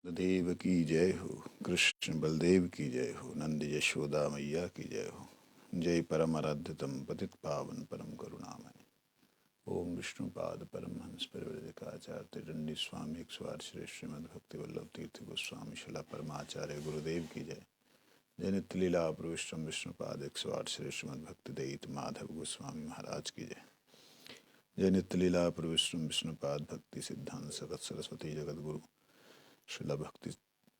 देव की जय हो। कृष्ण बलदेव की जय हो। नंद यशोदा मैया की जय हो। जय परम आराध्यतम पतित पावन परम करुणामय। ओम विष्णु पाद परम हंस परिवृतकाचार्य दंडी स्वामी एक स्वार श्री श्रीमद भक्ति वल्लभ तीर्थ गोस्वामी शिला परमाचार्य गुरुदेव की जय। जय नित्य लीला प्रविष्टम विष्णु पाद एक स्वार श्री श्रीमद भक्ति दयित माधव गोस्वामी महाराज की जय। जय नित्य लीला प्रविष्टम विष्णु पाद भक्ति सिद्धांत सगत सरस्वती जगत गुरु शिला भक्ति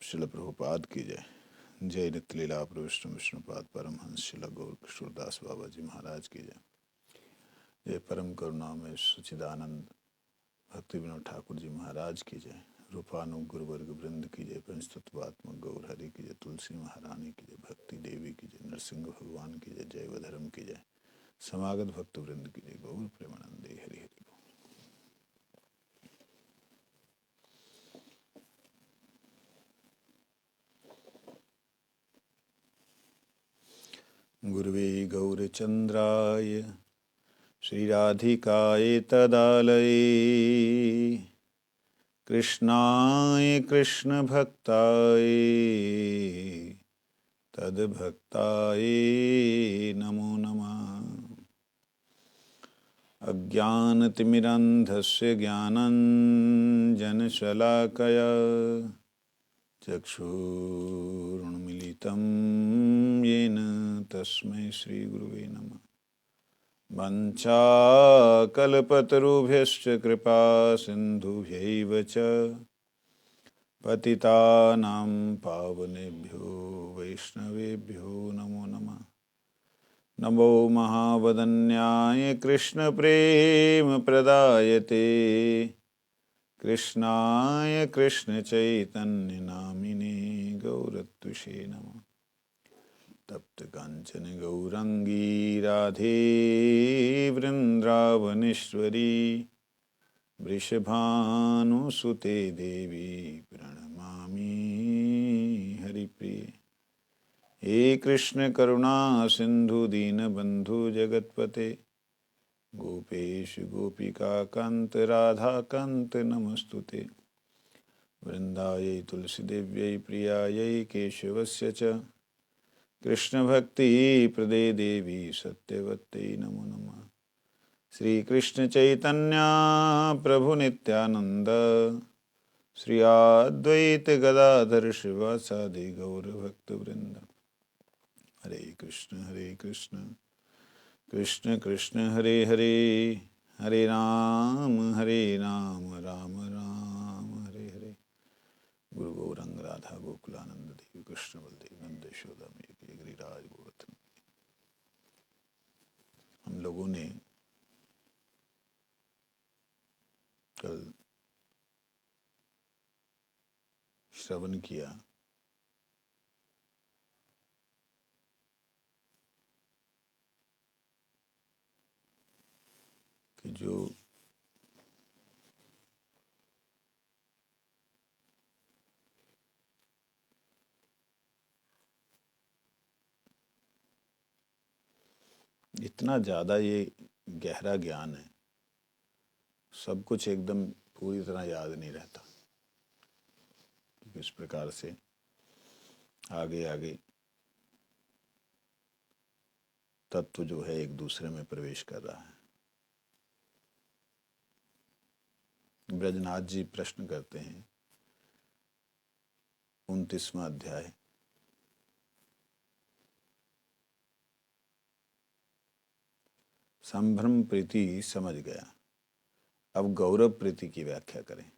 शिला प्रभुपाद की जय। जय नित्य लीला प्रविष्णु विष्णुपाद परमहंस शिला गौर किशोरदास बाबा जी महाराज की जय। जय परम करुणा में सच्चिदानंद भक्ति विनोद ठाकुर जी महाराज की जय। रूपानुग गुरुवर्ग वृंद की जय। पंचतत्वात्मक गौर हरि की जय। तुलसी महारानी की जय। भक्ति देवी की जय। नरसिंह भगवान की जय। जय वधर्म की जय। समागत भक्त वृंद की जय। गौर प्रेमानंदे हरि हरि। गुरुवे गौरचंद्राय श्रीराधिकाय तदालये कृष्णाय कृष्णभक्ताय तद्भक्ताय नमो नमः। अज्ञानतिमिरन्धस्य ज्ञानञ्जनशलाकया चक्षुरुन्मीलितं येन तस्मै श्रीगुरुवे नमः। वंशाकल्पतरुभ्यश्च कृपा सिन्धुभ्यैव च पतितानां पावनेभ्यो वैष्णवेभ्यो नमो नमः। नमो महावदन्याय कृष्णप्रेमप्रदायते कृष्णाय कृष्णचैतन्यनामिने गौरत्विषे नमः। तप्त कांचन गौरंगी राधे वृंदावनेश्वरी वृषभानुसुते देवी प्रणमामि हरिप्रिये। हे कृष्ण करुणा सिंधु दीनबंधु जगतपते गोपेश गोपिका कांत राधा कांत नमस्तुते। वृंदायै तुलसीदेव्यै प्रियायै केशवस्य च कृष्णभक्ति प्रदे देवी सत्यवत्यै नमो नमः। श्री कृष्ण चैतन्य प्रभु नित्यानंद श्री अद्वैत गदाधर शिवासादि गौर भक्त वृंद। हरे कृष्ण कृष्ण कृष्ण हरे हरे हरे राम राम राम हरे हरे। गुरु गौरंग राधा गोकुलानंद देव कृष्ण बलदेव नंद यशोदा मैया गिरिराज गोवर्धन। हम लोगों ने कल श्रवण किया कि जो इतना ज़्यादा ये गहरा ज्ञान है, सब कुछ एकदम पूरी तरह याद नहीं रहता। इस प्रकार से आगे आगे तत्व जो है एक दूसरे में प्रवेश कर रहा है। ब्रजनाथ जी प्रश्न करते हैं 29वां अध्याय। संभ्रम प्रीति समझ गया, अब गौरव प्रीति की व्याख्या करें।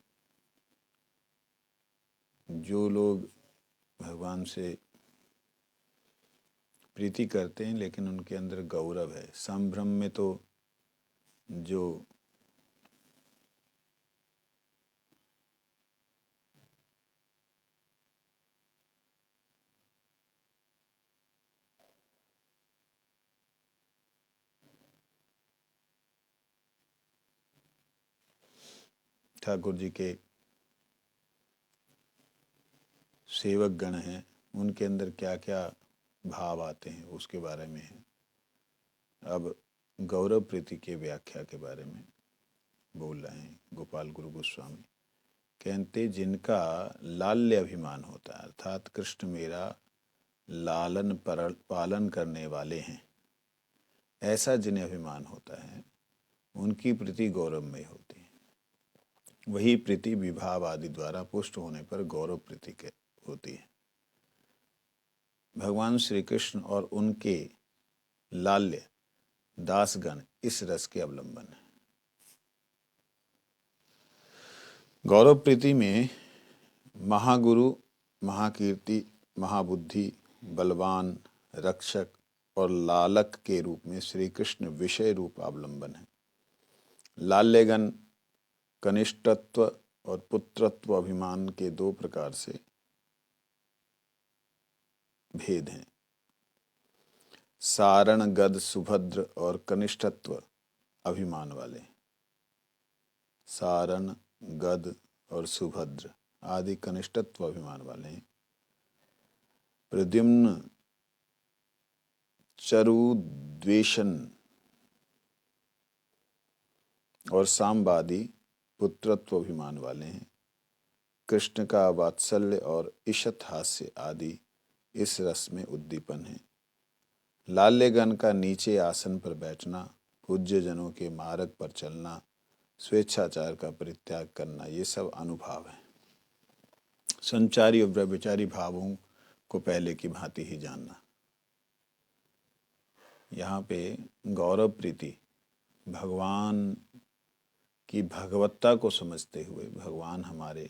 जो लोग भगवान से प्रीति करते हैं लेकिन उनके अंदर गौरव है। संभ्रम में तो जो ठाकुर जी के सेवक गण हैं उनके अंदर क्या क्या भाव आते हैं उसके बारे में है। अब गौरव प्रीति के व्याख्या के बारे में बोल रहे हैं गोपाल गुरु गोस्वामी। कहते जिनका लाल्य अभिमान होता है, अर्थात कृष्ण मेरा लालन पालन करने वाले हैं, ऐसा जिन्हें अभिमान होता है, उनकी प्रीति गौरवमय होती है। वही प्रीति विभाव आदि द्वारा पुष्ट होने पर गौरव प्रीति होती है। भगवान श्री कृष्ण और उनके लाल्य दासगण इस रस के अवलंबन है। गौरव प्रीति में महागुरु, महाकीर्ति, महाबुद्धि, बलवान, रक्षक और लालक के रूप में श्री कृष्ण विषय रूप अवलंबन है। लाल्यगण कनिष्ठत्व और पुत्रत्व अभिमान के दो प्रकार से भेद हैं। सारण, गद, सुभद्र और कनिष्ठत्व अभिमान वाले, सारण, गद और सुभद्र आदि कनिष्ठत्व अभिमान वाले हैं। प्रद्युम्न, चरुद्वेषण और सांबादी पुत्रत्व अभिमान वाले हैं। कृष्ण का वात्सल्य और ईषत हास्य आदि इस रस में उद्दीपन है। लाल्यगण का नीचे आसन पर बैठना, पूज्य जनों के मार्ग पर चलना, स्वेच्छाचार का परित्याग करना, ये सब अनुभाव है। संचारी और व्यभिचारी भावों को पहले की भांति ही जानना। यहाँ पे गौरव प्रीति भगवान की भगवत्ता को समझते हुए, भगवान हमारे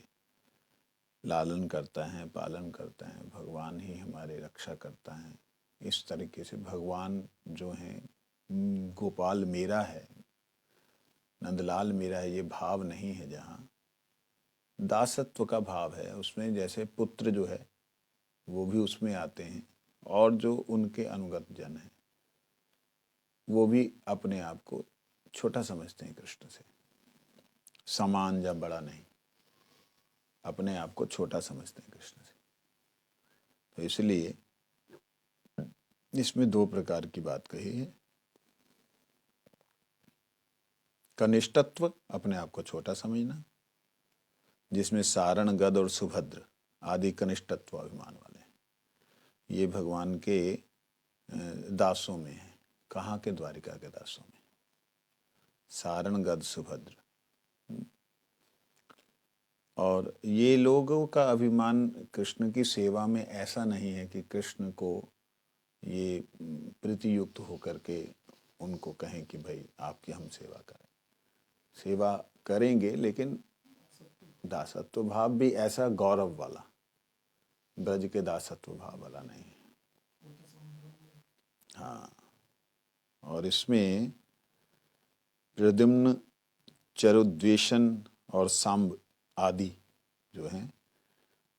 लालन करता है, पालन करता है, भगवान ही हमारे रक्षा करता है, इस तरीके से भगवान जो हैं गोपाल मेरा है, नंदलाल मेरा है, ये भाव नहीं है। जहाँ दासत्व का भाव है, उसमें जैसे पुत्र जो है वो भी उसमें आते हैं, और जो उनके अनुगत जन हैं वो भी अपने आप को छोटा समझते हैं, कृष्ण से समान या बड़ा नहीं, अपने आप को छोटा समझते हैं कृष्ण से। तो इसलिए इसमें दो प्रकार की बात कही है। कनिष्ठत्व, अपने आप को छोटा समझना, जिसमें सारण, गद और सुभद्र आदि कनिष्ठत्व अभिमान वाले, ये भगवान के दासों में है। कहाँ के? द्वारिका के दासों में। सारण, गद, सुभद्र। और ये लोगों का अभिमान कृष्ण की सेवा में ऐसा नहीं है कि कृष्ण को ये प्रीति युक्त होकर के उनको कहें कि भाई आपकी हम सेवा करें। सेवा करेंगे, लेकिन दासत्व भाव भी ऐसा गौरव वाला, ब्रज के दासत्व भाव वाला नहीं। हाँ, और इसमें प्रद्युम्न, चरुद्वेषण और सांब आदि जो हैं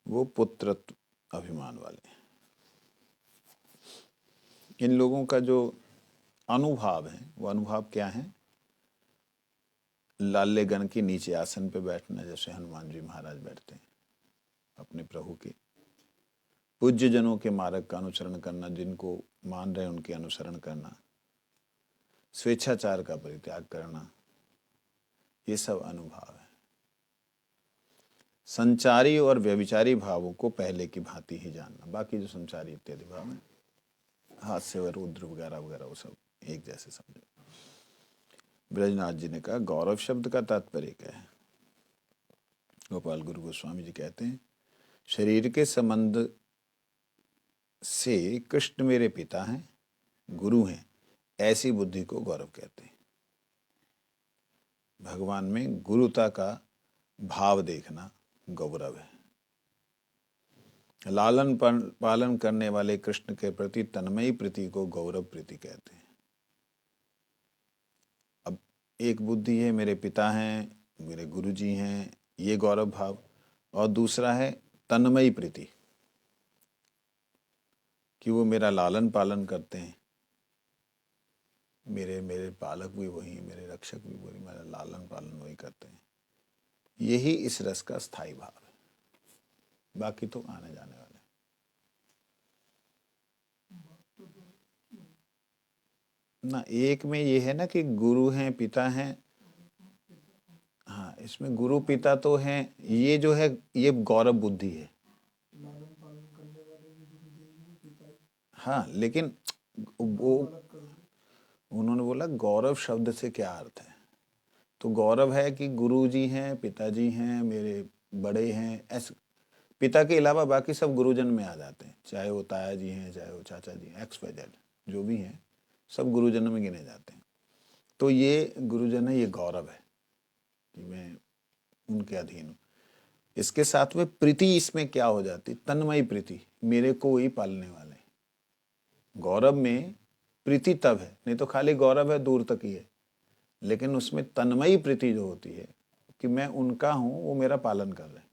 वो पुत्रत्व अभिमान वाले हैं। इन लोगों का जो अनुभाव है, वो अनुभाव क्या है? लाल्यगण के नीचे आसन पे बैठना, जैसे हनुमान जी महाराज बैठते हैं अपने प्रभु के। पूज्य जनों के मार्ग का अनुसरण करना, जिनको मान रहे उनके अनुसरण करना, स्वेच्छाचार का परित्याग करना, ये सब अनुभाव है। संचारी और व्यभिचारी भावों को पहले की भांति ही जानना। बाकी जो संचारी इत्यादि भाव है, हास्य व रुद्र वगैरह वगैरह, वो सब एक जैसे समझो। ब्रजनाथ जी ने कहा गौरव शब्द का तात्पर्य क्या है? गोपाल गुरु गोस्वामी जी कहते हैं, शरीर के संबंध से कृष्ण मेरे पिता हैं, गुरु हैं, ऐसी बुद्धि को गौरव कहते हैं। भगवान में गुरुता का भाव देखना गौरव है। लालन पालन करने वाले कृष्ण के प्रति तन्मयी प्रीति को गौरव प्रीति कहते हैं। अब एक बुद्धि है मेरे पिता हैं, मेरे गुरुजी हैं, ये गौरव भाव, और दूसरा है तन्मयी प्रीति कि वो मेरा लालन पालन करते हैं, मेरे पालक भी वही, मेरे रक्षक भी वही, मेरा लालन पालन वही करते हैं। यही इस रस का स्थायी भाव है, बाकी तो आने जाने वाले। ना एक में ये है ना कि गुरु हैं, पिता हैं, हाँ, इसमें गुरु पिता तो हैं, ये जो है ये गौरव बुद्धि है। हाँ, लेकिन वो उन्होंने बोला गौरव शब्द से क्या अर्थ है। तो गौरव है कि गुरु जी हैं, पिताजी हैं, मेरे बड़े हैं, ऐसे। पिता के अलावा बाकी सब गुरुजन में आ जाते हैं, चाहे वो ताया जी हैं, चाहे वो चाचा जी, एक्स वाई जेड जो भी हैं, सब गुरुजनों में गिने जाते हैं। तो ये गुरुजन है, ये गौरव है कि मैं उनके अधीन हूँ। इसके साथ में प्रीति इसमें क्या हो जाती, तन्मयी प्रीति, मेरे को ही पालने वाले। गौरव में प्रीति तब है, नहीं तो खाली गौरव है दूर तक ही है, लेकिन उसमें तन्मयी प्रीति जो होती है कि मैं उनका हूं, वो मेरा पालन कर रहे हैं।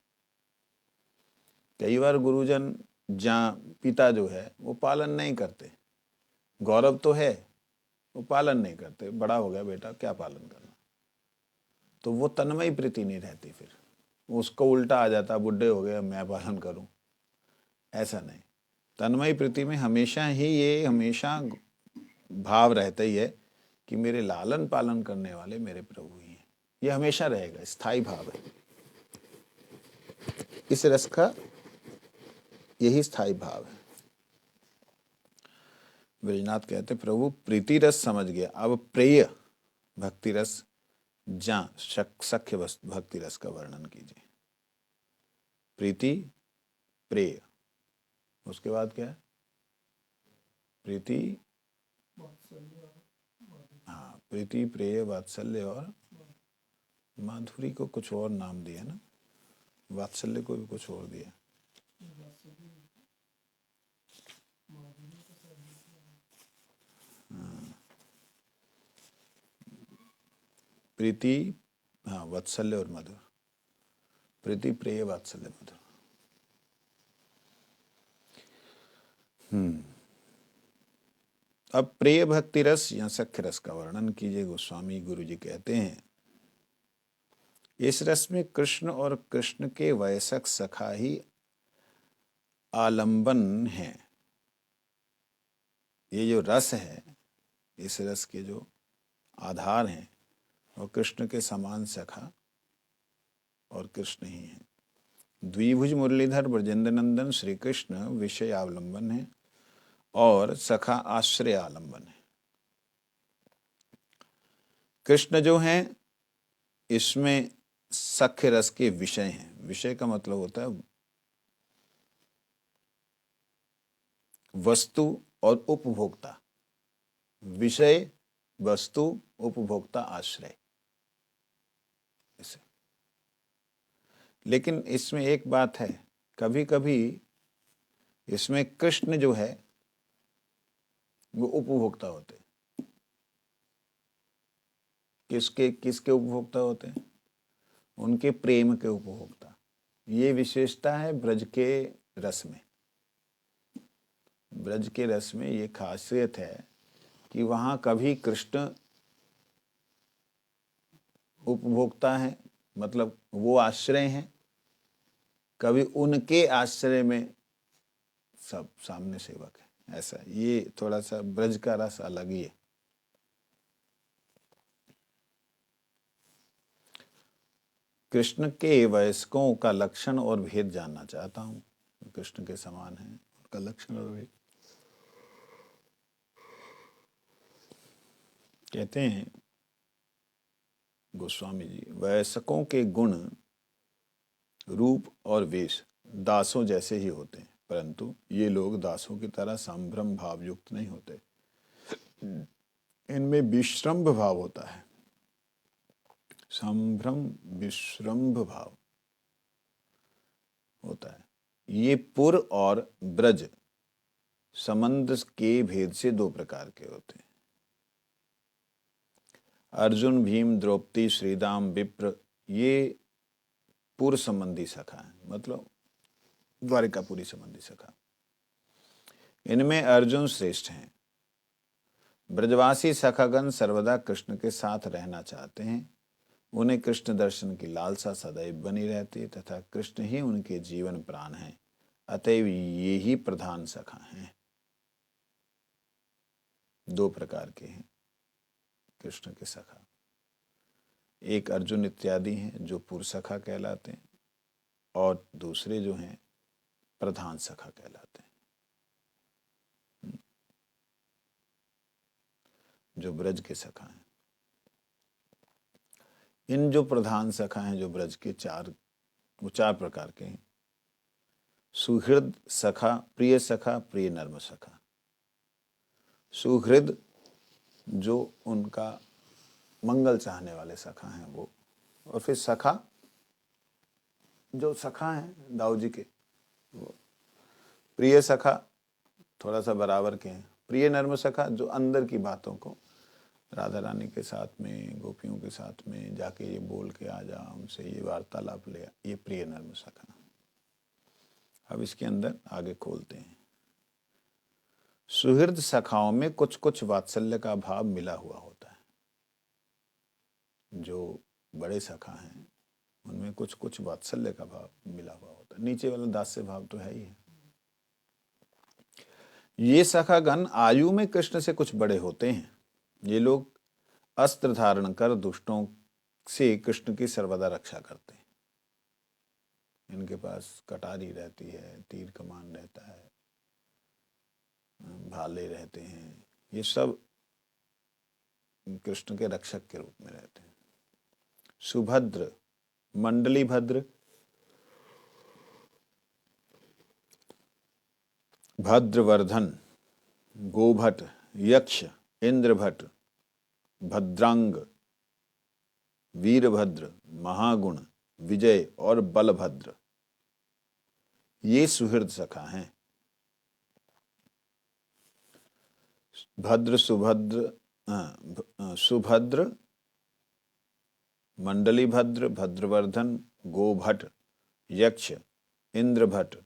कई बार गुरुजन जहाँ पिता जो है वो पालन नहीं करते, गौरव तो है, वो पालन नहीं करते, बड़ा हो गया बेटा क्या पालन करना, तो वो तन्मयी प्रीति नहीं रहती। फिर उसको उल्टा आ जाता, बुढ़े हो गए मैं पालन करूं, ऐसा नहीं। तन्मयी प्रीति में हमेशा ही ये हमेशा भाव रहता ही है कि मेरे लालन पालन करने वाले मेरे प्रभु ही हैं। ये हमेशा रहेगा, स्थायी भाव है। इस रस का यही स्थायी भाव है। ब्रजनाथ कहते प्रभु प्रीति रस समझ गया, अब प्रेय भक्ति रस सख्य भक्ति रस का वर्णन कीजिए। प्रीति प्रेय, उसके बाद क्या है, प्रीति, हाँ, प्रीति प्रेय वात्सल्य और माधुरी को कुछ और नाम दिया ना, वात्सल्य को भी कुछ और दिया। प्रीति, हाँ, वात्सल्य और मधुर, प्रीति प्रेय वात्सल्य मधुर। अब प्रेय भक्ति रस या सख्य रस का वर्णन कीजिए। गोस्वामी गुरु जी कहते हैं इस रस में कृष्ण और कृष्ण के वयस्क सखा ही आलंबन है। ये जो रस है, इस रस के जो आधार हैं और कृष्ण के समान सखा और कृष्ण ही है। द्विभुज मुरलीधर ब्रजेंद्र नंदन श्री कृष्ण विषय अवलंबन है और सखा आश्रय आलंबन है। कृष्ण जो हैं इसमें सख्य रस के विषय हैं। विषय का मतलब होता है वस्तु और उपभोक्ता। विषय, वस्तु, उपभोक्ता, आश्रय, इसे। लेकिन इसमें एक बात है, कभी कभी इसमें कृष्ण जो है वो उपभोक्ता होते हैं। किसके उपभोक्ता होते हैं? उनके प्रेम के उपभोक्ता। ये विशेषता है ब्रज के रस में। ब्रज के रस में ये खासियत है कि वहां कभी कृष्ण उपभोक्ता है, मतलब वो आश्रय हैं, कभी उनके आश्रय में सब सामने सेवक है। ऐसा ये थोड़ा सा ब्रज का रस अलग ही है। कृष्ण के वयस्कों का लक्षण और भेद जानना चाहता हूं। कृष्ण के समान है, उनका लक्षण और भेद। कहते हैं गोस्वामी जी, वयस्कों के गुण, रूप और वेश दासों जैसे ही होते हैं, परंतु ये लोग दासों की तरह संभ्रम भाव युक्त नहीं होते। इनमें विश्रम्भ भाव होता है। संभ्रम विश्रम्भ भाव होता है। ये पुर और ब्रज संबंध के भेद से दो प्रकार के होते हैं। अर्जुन, भीम, द्रौपदी, श्रीदाम, विप्र, ये पुर संबंधी सखा है, मतलब द्वारिकापुरी संबंधी सखा। इनमें अर्जुन श्रेष्ठ हैं। ब्रजवासी सखागण सर्वदा कृष्ण के साथ रहना चाहते हैं। उन्हें कृष्ण दर्शन की लालसा सदैव बनी रहती है तथा कृष्ण ही उनके जीवन प्राण हैं। अतएव ये ही प्रधान सखा हैं। दो प्रकार के हैं कृष्ण के सखा। एक अर्जुन इत्यादि हैं जो पूर्व सखा कहलाते हैं, और दूसरे जो हैं प्रधान सखा कहलाते हैं, जो ब्रज के सखा हैं। इन जो प्रधान सखा हैं जो ब्रज के वो चार प्रकार के हैं। सुहृद सखा, प्रिय सखा, प्रिय नर्म सखा। सुहृद जो उनका मंगल चाहने वाले सखा हैं वो, और फिर सखा जो सखा हैं दाऊ जी के वो। प्रिय सखा थोड़ा सा बराबर के हैं। प्रिय नर्म सखा जो अंदर की बातों को राधा रानी के साथ में, गोपियों के साथ में जाके ये बोल के आ जा, उनसे ये वार्तालाप ले, ये प्रिय नर्म सखा। अब इसके अंदर आगे खोलते हैं। सुहृद सखाओं में कुछ कुछ वात्सल्य का भाव मिला हुआ होता है। जो बड़े सखा हैं उनमें कुछ कुछ वात्सल्य का भाव मिला हुआ होता है। नीचे वाला दास्य भाव तो है ही है। ये सखागण आयु में कृष्ण से कुछ बड़े होते हैं। ये लोग अस्त्र धारण कर दुष्टों से कृष्ण की सर्वदा रक्षा करते हैं। इनके पास कटारी रहती है, तीर कमान रहता है, भाले रहते हैं। ये सब कृष्ण के रक्षक के रूप में रहते हैं। सुभद्र, मंडली भद्र, भद्रवर्धन, गोभट, यक्ष, इंद्रभट, भद्रांग, वीरभद्र, महागुण, विजय और बलभद्र, ये सुहृद सखा हैं। भद्र, सुभद्र, मंडली भद्र, भद्रवर्धन, गोभट, यक्ष, इंद्रभट,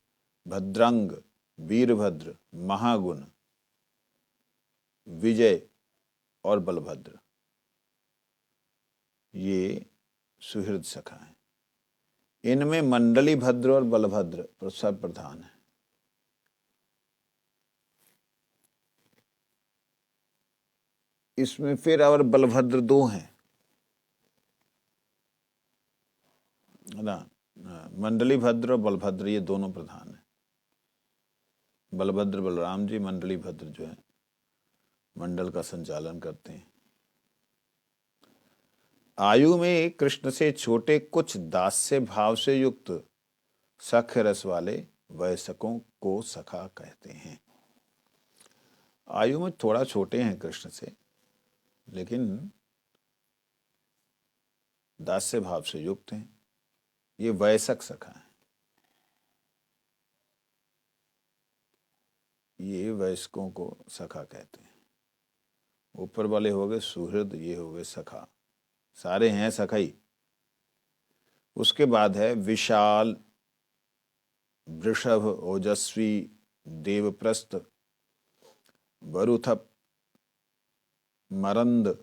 भद्रांग, वीरभद्र, महागुण, विजय और बलभद्र, ये सुहृद सखा हैं। इनमें मंडली भद्र और बलभद्र सब प्रधान है। इसमें फिर और बलभद्र दो हैं ना, मंडली भद्र और बलभद्र ये दोनों प्रधान हैं। बलभद्र बलराम जी, मंडली भद्र जो है मंडल का संचालन करते हैं। आयु में कृष्ण से छोटे कुछ दास्य भाव से युक्त सख्य रस वाले वयस्कों को सखा कहते हैं। आयु में थोड़ा छोटे हैं कृष्ण से, लेकिन दास्य भाव से युक्त हैं। ये वयस्क सखा है। ये वयस्कों को सखा कहते हैं। ऊपर वाले हो गए सुहृद, ये हो गए सखा, सारे हैं सखा ही। उसके बाद है विशाल, वृषभ, ओजस्वी, देवप्रस्थ, वरुथप, मरंद,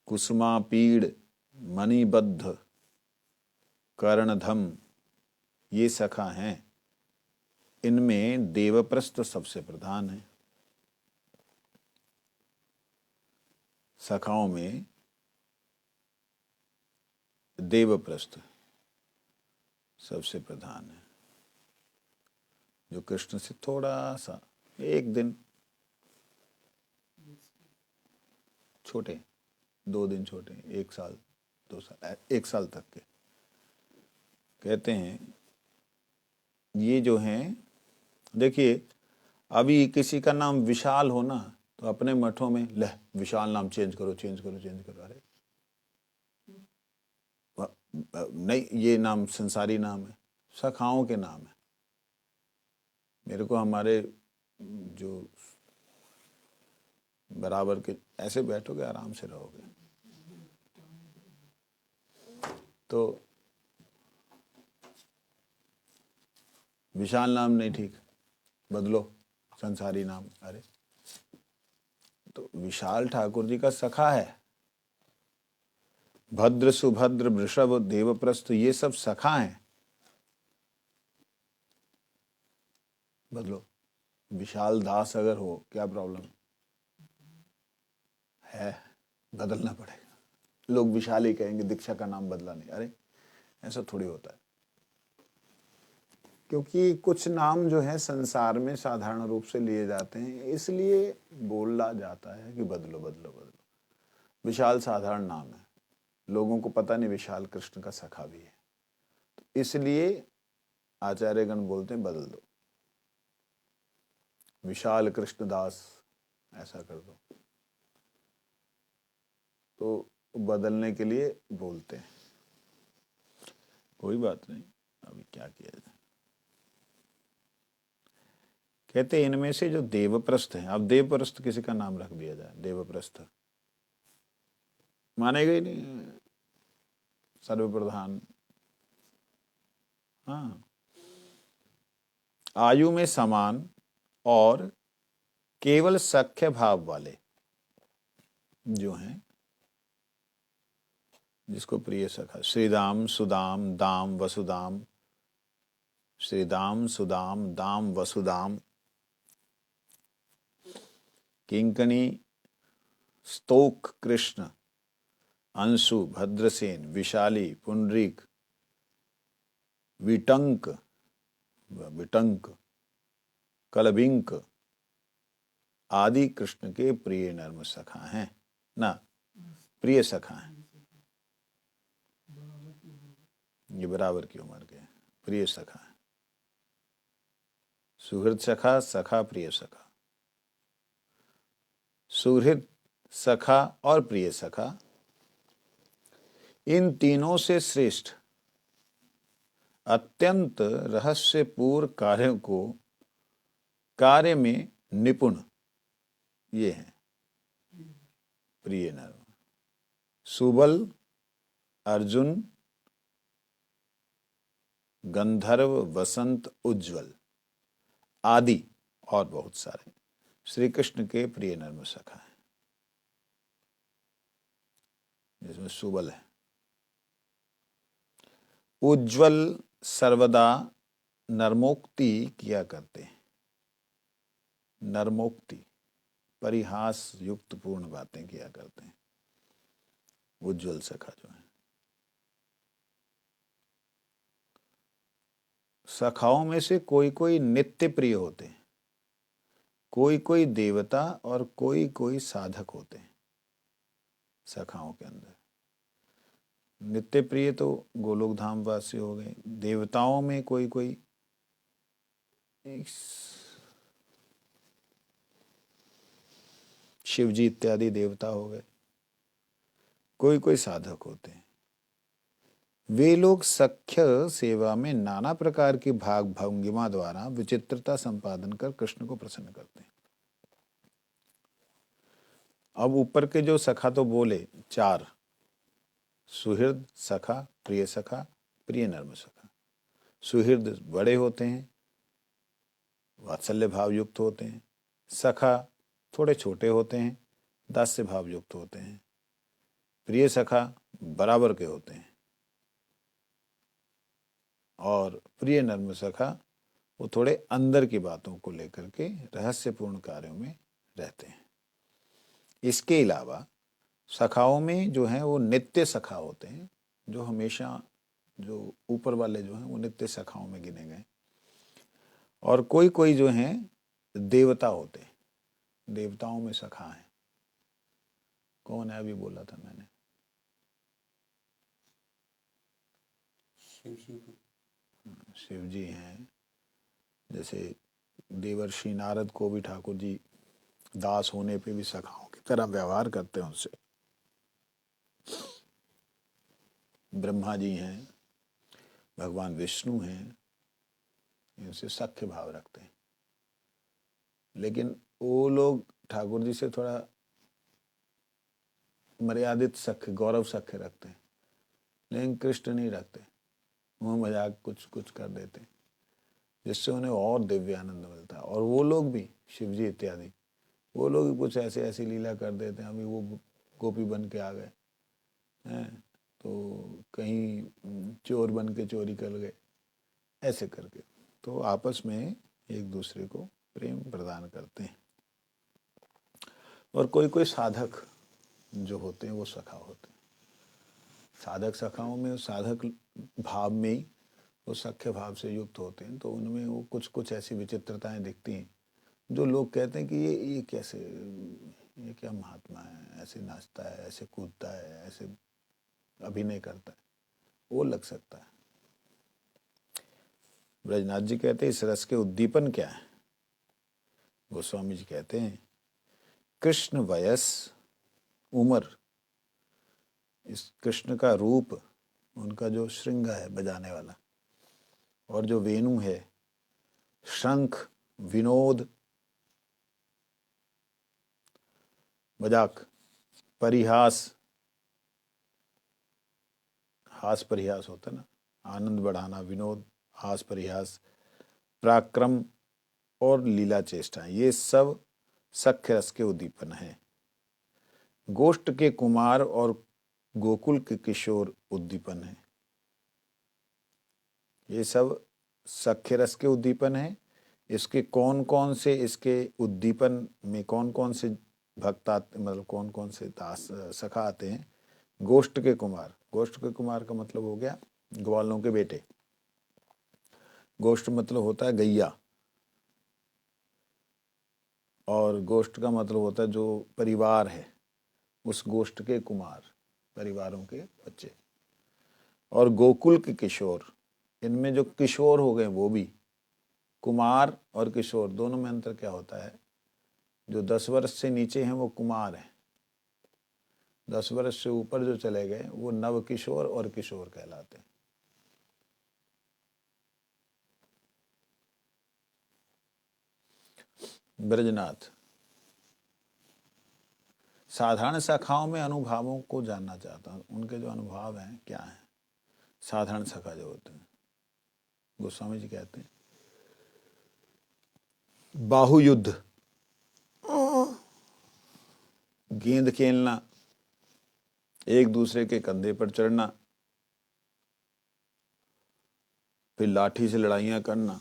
कुसुमापीड़, मणिबद्ध, कर्णधम, ये सखा हैं। इनमें देवप्रस्थ सबसे प्रधान है। सखाओं में देवप्रस्थ सबसे प्रधान है, जो कृष्ण से थोड़ा सा एक दिन छोटे, 2 दिन छोटे, 1 साल 2 साल 1 साल तक के। कहते हैं ये जो हैं, देखिए अभी किसी का नाम विशाल हो ना तो अपने मठों में ले विशाल नाम चेंज करो, चेंज करो, चेंज करो। अरे नहीं, ये नाम संसारी नाम है, सखाओं के नाम है। मेरे को हमारे जो बराबर के ऐसे बैठोगे आराम से रहोगे। तो विशाल नाम नहीं ठीक, बदलो संसारी नाम। अरे तो विशाल ठाकुर जी का सखा है। भद्र, सुभद्र, वृषभ, देवप्रस्थ, ये सब सखा हैं। बदलो विशाल दास अगर हो क्या प्रॉब्लम है? बदलना पड़ेगा। लोग विशाल ही कहेंगे दीक्षा का नाम बदला नहीं, अरे ऐसा थोड़ी होता है। क्योंकि कुछ नाम जो है संसार में साधारण रूप से लिए जाते हैं, इसलिए बोला जाता है कि बदलो बदलो बदलो। विशाल साधारण नाम है, लोगों को पता नहीं विशाल कृष्ण का सखा भी है, तो इसलिए आचार्यगण बोलते हैं बदल दो, विशाल कृष्णदास ऐसा कर दो, तो बदलने के लिए बोलते हैं। कोई बात नहीं, अभी क्या किया जाए। कहते हैं इनमें से जो देवप्रस्थ है, अब देवप्रस्थ किसी का नाम रख दिया जाए, देवप्रस्थ मानेगा ही नहीं, सर्वप्रधान। हाँ, आयु में समान और केवल सख्य भाव वाले जो हैं, जिसको प्रिय सखा, श्रीदाम सुदाम दाम वसुदाम, श्रीदाम सुदाम दाम वसुदाम, किंकणी स्तोक कृष्ण अंशु भद्रसेन विशाली पुंडरीक विटंक विटंक कलबिंक आदि कृष्ण के प्रिय नर्म सखा हैं ना, प्रिय सखा हैं। ये बराबर की उम्र के प्रिय सखा है। सुहृद सखा, सखा प्रिय सखा, सुहृद सखा और प्रिय सखा, इन तीनों से श्रेष्ठ अत्यंत रहस्यपूर्ण कार्यों को कार्य में निपुण ये हैं प्रिय नर। सुबल, अर्जुन, गंधर्व, वसंत, उज्ज्वल आदि और बहुत सारे श्री कृष्ण के प्रिय नर्म सखा है। जिसमें सुबल है, उज्ज्वल सर्वदा नर्मोक्ति किया करते हैं, नर्मोक्ति परिहास युक्त पूर्ण बातें किया करते हैं, उज्ज्वल सखा जो है। सखाओं में से कोई कोई नित्य प्रिय होते हैं, कोई कोई देवता और कोई कोई साधक होते हैं। सखाओं के अंदर नित्य प्रिय तो गोलोक धाम वासी हो गए, देवताओं में कोई कोई शिव जी इत्यादि देवता हो गए, कोई कोई साधक होते हैं। वे लोग सख्य सेवा में नाना प्रकार की भाग भंगिमा द्वारा विचित्रता संपादन कर कृष्ण को प्रसन्न करते हैं। अब ऊपर के जो सखा तो बोले चार, सुहृद सखा, प्रिय सखा, प्रिय नर्म सखा। सुहृद बड़े होते हैं, वात्सल्य भाव युक्त होते हैं। सखा थोड़े छोटे होते हैं, दास्य भाव युक्त होते हैं। प्रिय सखा बराबर के होते हैं, और प्रिय नर्म सखा वो थोड़े अंदर की बातों को लेकर के रहस्यपूर्ण कार्यों में रहते हैं। इसके अलावा सखाओं में जो हैं वो नित्य सखा होते हैं, जो हमेशा जो ऊपर वाले जो हैं वो नित्य सखाओं में गिने गए। और कोई कोई जो हैं देवता होते हैं, देवताओं में सखा हैं। कौन है अभी बोला था मैंने? शिव जी हैं। जैसे देवर्षि नारद को भी ठाकुर जी दास होने पे भी सखाओं की तरह व्यवहार करते हैं उनसे। ब्रह्मा जी हैं, भगवान विष्णु हैं, इनसे सख्य भाव रखते हैं। लेकिन वो लोग ठाकुर जी से थोड़ा मर्यादित सख्य, गौरव सख्य रखते हैं, लेकिन कृष्ण नहीं रखते, मुँह मजाक कुछ कुछ कर देते हैं, जिससे उन्हें और दिव्य आनंद मिलता है। और वो लोग भी, शिव जी इत्यादि, वो लोग भी कुछ ऐसे ऐसी लीला कर देते हैं। अभी वो गोपी बन के आ गए हैं, तो कहीं चोर बन के चोरी कर गए, ऐसे करके तो आपस में एक दूसरे को प्रेम प्रदान करते हैं। और कोई कोई साधक जो होते हैं वो सखा होते हैं। साधक सखाओं में साधक भाव में ही वो सख्य भाव से युक्त होते हैं, तो उनमें वो कुछ कुछ ऐसी विचित्रताएं दिखती हैं जो लोग कहते हैं कि ये कैसे, ये क्या महात्मा है, ऐसे नाचता है, ऐसे कूदता है, ऐसे अभिनय करता है, वो लग सकता है। ब्रजनाथ जी कहते हैं इस रस के उद्दीपन क्या है। गोस्वामी जी कहते हैं कृष्ण वयस, उम्र, इस कृष्ण का रूप, उनका जो श्रृंग है बजाने वाला, और जो वेणु है, शंख, विनोद, मजाक, परिहास, हास परिहास होता है ना, आनंद बढ़ाना, विनोद, हास परिहास, पराक्रम और लीला चेष्टा, ये सब सख्य रस के उद्दीपन हैं। गोष्ठ के कुमार और गोकुल के किशोर उद्दीपन है। ये सब सख्य रस के उद्दीपन है। इसके कौन कौन से, इसके उद्दीपन में कौन कौन से भक्त आते, मतलब कौन कौन से दास सखा आते हैं। गोष्ठ के कुमार, गोष्ठ के कुमार का मतलब हो गया ग्वालों के बेटे। गोष्ठ मतलब होता है गैया, और गोष्ठ का मतलब होता है जो परिवार है, उस गोष्ठ के कुमार, परिवारों के बच्चे। और गोकुल के किशोर, इनमें जो किशोर हो गए वो भी, कुमार और किशोर दोनों में अंतर क्या होता है। जो 10 वर्ष से नीचे हैं वो कुमार हैं, 10 वर्ष से ऊपर जो चले गए वो नव किशोर और किशोर कहलाते हैं। ब्रजनाथ साधारण शाखाओं में अनुभावों को जानना चाहता हूँ, उनके जो अनुभव हैं क्या हैं। साधारण शाखा जो होते हैं, गोस्वामी जी कहते हैं बाहु युद्ध, गेंद खेलना, एक दूसरे के कंधे पर चढ़ना, फिर लाठी से लड़ाइयाँ करना।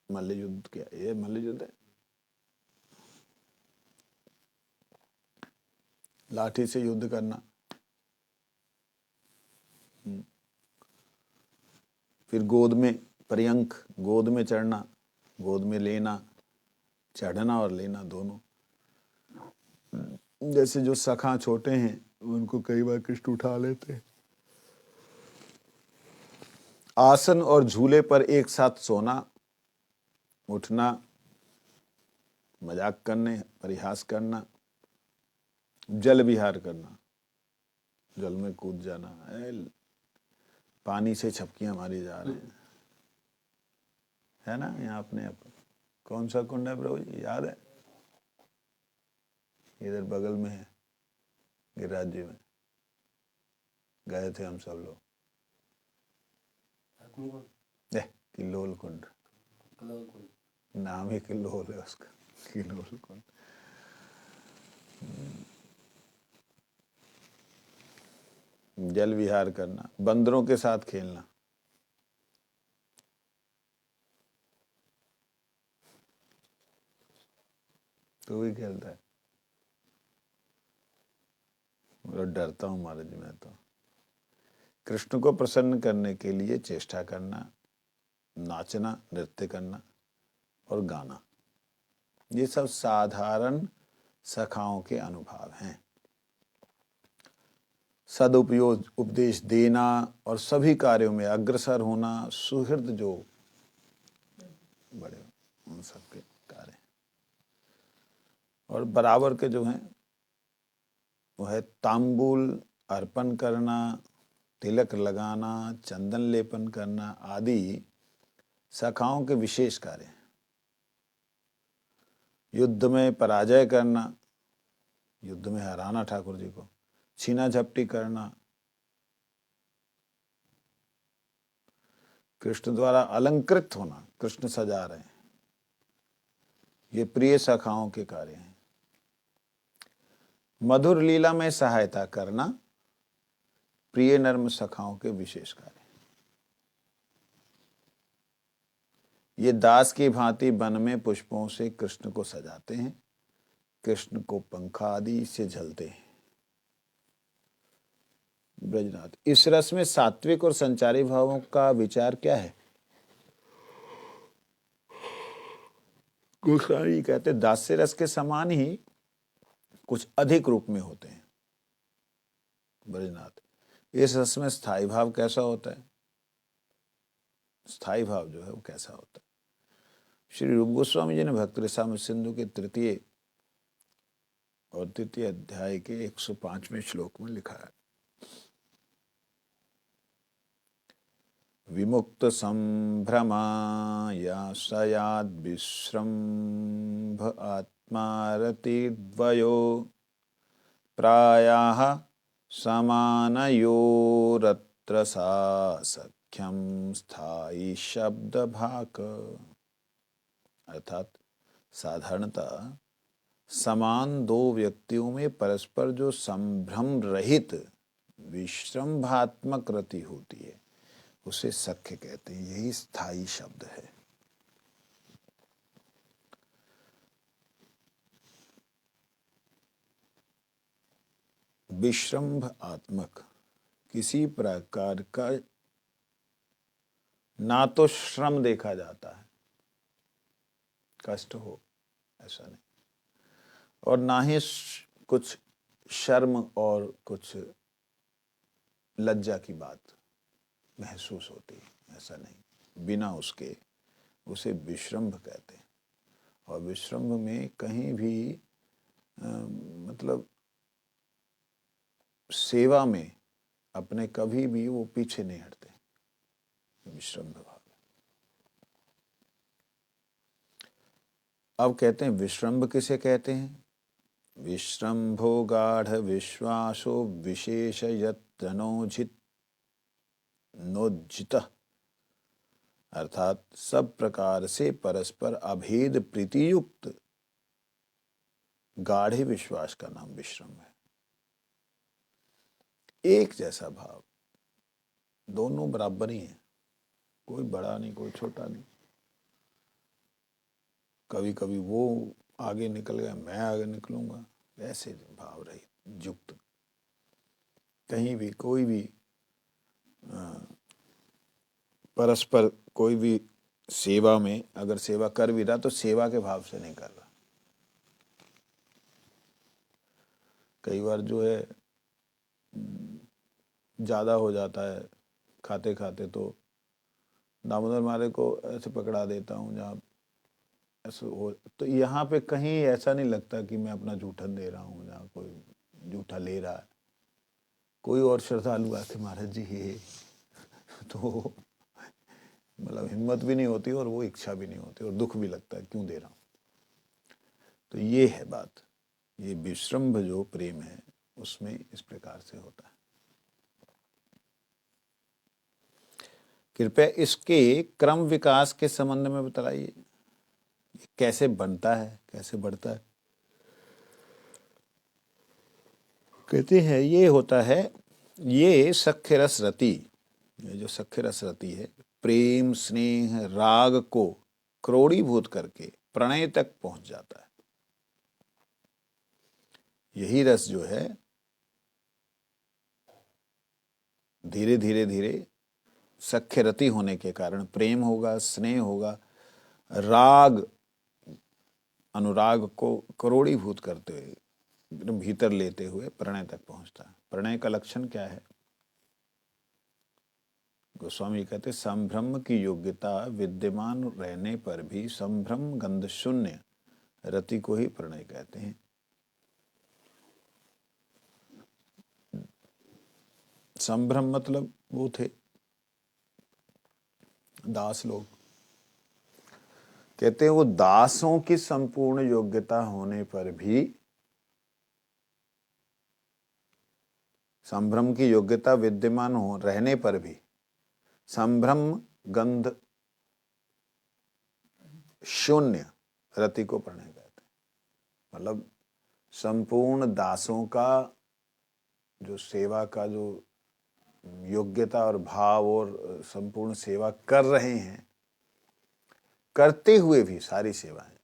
मल्ल युद्ध क्या, ये मल्ल युद्ध है, लाठी से युद्ध करना। फिर गोद में, पर्यंक, गोद में चढ़ना, गोद में लेना, चढ़ना और लेना दोनों। जैसे जो सखा छोटे हैं उनको कई बार कृष्ण उठा लेते हैं। आसन और झूले पर एक साथ सोना, उठना, मजाक करने, परिहास करना, जल विहार करना, जल में कूद जाना, पानी से छपकियां मारी जा रहे हैं, है ना। यहाँ अपने कौन सा कुंड है प्रभु जी, याद है? इधर बगल में है, गिरिराज जी में गए थे हम सब लोग। किल्लोल कुंड, नाम ही किल्लोल है उसका, किल्लोल कुंड। जल विहार करना, बंदरों के साथ खेलना, तो भी खेलता है। डरता हूँ महाराज जी मैं तो। कृष्ण को प्रसन्न करने के लिए चेष्टा करना, नाचना, नृत्य करना और गाना, ये सब साधारण सखाओं के अनुभव हैं। सदुपयोग उपदेश देना और सभी कार्यों में अग्रसर होना, सुहृद जो बड़े उन सबके कार्य। और बराबर के जो हैं वो है तांबूल अर्पण करना, तिलक लगाना, चंदन लेपन करना आदि सखाओं के विशेष कार्य हैं। युद्ध में पराजय करना, युद्ध में हराना ठाकुर जी को, छीना झपटी करना, कृष्ण द्वारा अलंकृत होना, कृष्ण सजा रहे हैं, ये प्रिय सखाओं के कार्य हैं। मधुर लीला में सहायता करना प्रिय नर्म सखाओं के विशेष कार्य। ये दास की भांति वन में पुष्पों से कृष्ण को सजाते हैं, कृष्ण को पंखादि से झलते हैं। ब्रजनाथ, इस रस में सात्विक और संचारी भावों का विचार क्या है? गोस्वामी कहते दास्य रस के समान ही कुछ अधिक रूप में होते हैं। ब्रजनाथ, इस रस में स्थायी भाव कैसा होता है? स्थायी भाव जो है वो कैसा होता है? श्री रूप गोस्वामी जी ने भक्त रसामृत सिंधु के तृतीय और तृतीय अध्याय के 105वें श्लोक में लिखा है, विमुक्त संभ्रमायासयाद विश्रम्भ आत्मा रतिद्वयो प्रायः समानयोरत्र सा सख्यम स्थायी शब्द भाक। अर्थात साधारणतः समान दो व्यक्तियों में परस्पर जो संभ्रम रहित विश्रम्भात्मक रति होती है उसे सख्य कहते हैं। यही स्थायी शब्द है। विश्रम्भ आत्मक, किसी प्रकार का ना तो श्रम देखा जाता है, कष्ट हो ऐसा नहीं, और ना ही कुछ शर्म और कुछ लज्जा की बात महसूस होती है, ऐसा नहीं। बिना उसके उसे विश्रम्भ कहते हैं। और विश्रम्भ में कहीं भी मतलब सेवा में अपने कभी भी वो पीछे नहीं हटते, विश्रम्भ भाव। अब कहते हैं विश्रम्भ किसे कहते हैं? विश्रम्भो गाढ़ विश्वासो विशेष यत्नोजित नोज्जित, अर्थात सब प्रकार से परस्पर अभेद प्रीतियुक्त गाढ़े विश्वास का नाम विश्रम्भ है। एक जैसा भाव, दोनों बराबर ही हैं, कोई बड़ा नहीं कोई छोटा नहीं। कभी कभी वो आगे निकल गया मैं आगे निकलूंगा, ऐसे भाव रहित युक्त। कहीं भी कोई भी परस्पर कोई भी सेवा में अगर सेवा कर भी रहा तो सेवा के भाव से नहीं कर रहा। कई बार जो है ज़्यादा हो जाता है खाते खाते, तो दामोदर मारे को ऐसे पकड़ा देता हूँ जहाँ ऐसे हो, तो यहाँ पे कहीं ऐसा नहीं लगता कि मैं अपना जूठन दे रहा हूँ जहाँ कोई जूठा ले रहा है। कोई और श्रद्धालु आके महाराज जी ये तो मतलब हिम्मत भी नहीं होती और वो इच्छा भी नहीं होती और दुख भी लगता है क्यों दे रहा हूँ। तो ये है बात, ये विश्रम्भ जो प्रेम है उसमें इस प्रकार से होता है। कृपया इसके क्रम विकास के संबंध में बताइए, कैसे बनता है कैसे बढ़ता है? कहते हैं ये होता है, ये सख्य रस रति, ये जो सख्य रस रति है प्रेम स्नेह राग को क्रोड़ीभूत करके प्रणय तक पहुंच जाता है। यही रस जो है धीरे धीरे धीरे सख्य रति होने के कारण प्रेम होगा, स्नेह होगा, राग अनुराग को करोड़ीभूत करते हुए भीतर लेते हुए प्रणय तक पहुंचता है। प्रणय का लक्षण क्या है? गोस्वामी कहते संभ्रम की योग्यता विद्यमान रहने पर भी संभ्रम गंध शून्य रति को ही प्रणय कहते हैं। संभ्रम मतलब वो थे दास लोग, कहते हैं वो दासों की संपूर्ण योग्यता होने पर भी, संभ्रम की योग्यता विद्यमान हो रहने पर भी संभ्रम गंध शून्य रति को प्रणय कहते हैं। मतलब संपूर्ण दासों का जो सेवा का जो योग्यता और भाव और संपूर्ण सेवा कर रहे हैं, करते हुए भी सारी सेवाएं